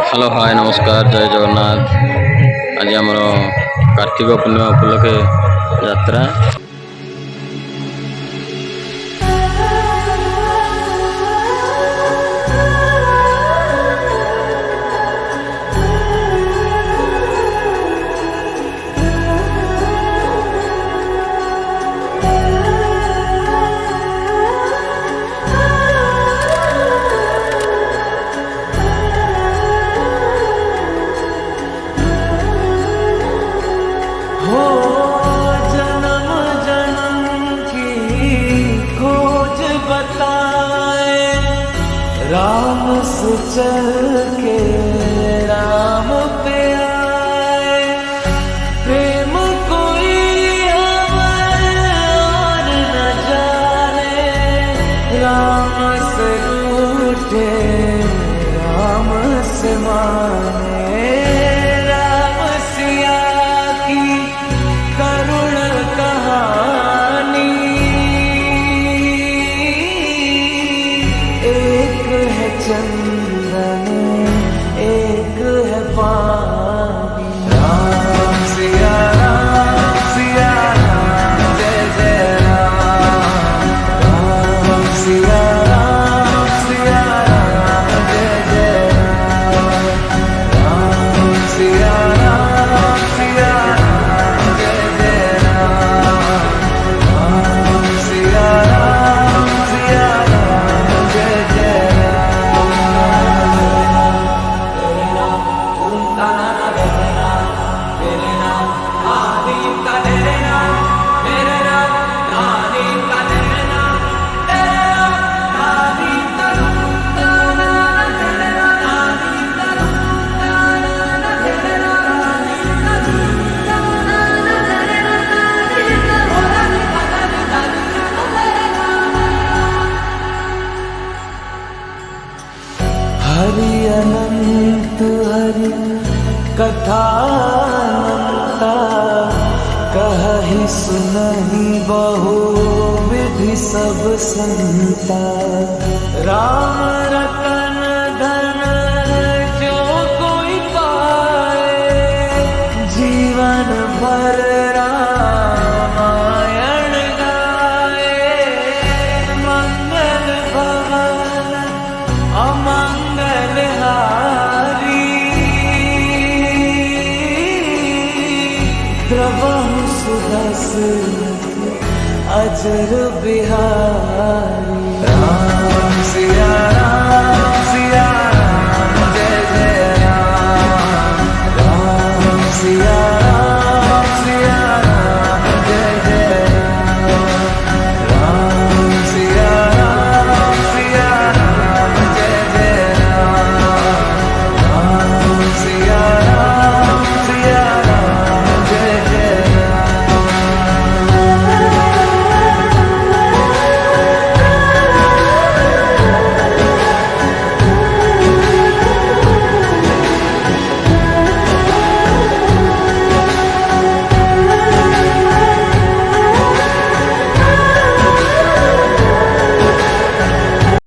Hello hi नमस्कार जय जगन्नाथ। आज आमर कार्तिक पूर्णिमा उपलक्षे यात्रा हो जन्म जन्म की खोज बताए, राम से चल के राम पे आए। प्रेम कोई हमें और न जाने, राम से रूठे राम से माने। राम सिया की करुण कहानी, एक है चंदन एक है पानी। राम सिया राम जय जय राम। राम सिया राम जय जय राम। राम सिया राम जय जय राम। राम सिया राम जय जय हरि अनंत हरि कथा अनंता, कहि सुनहि बहु विधि सब संता। राम रतन धन जो कोई पाए, जीवन भर रामायण गाए। मंगल भवन अमंगल हारी, द्रवहु सुदर्शन अजर बिहारी। राम सिया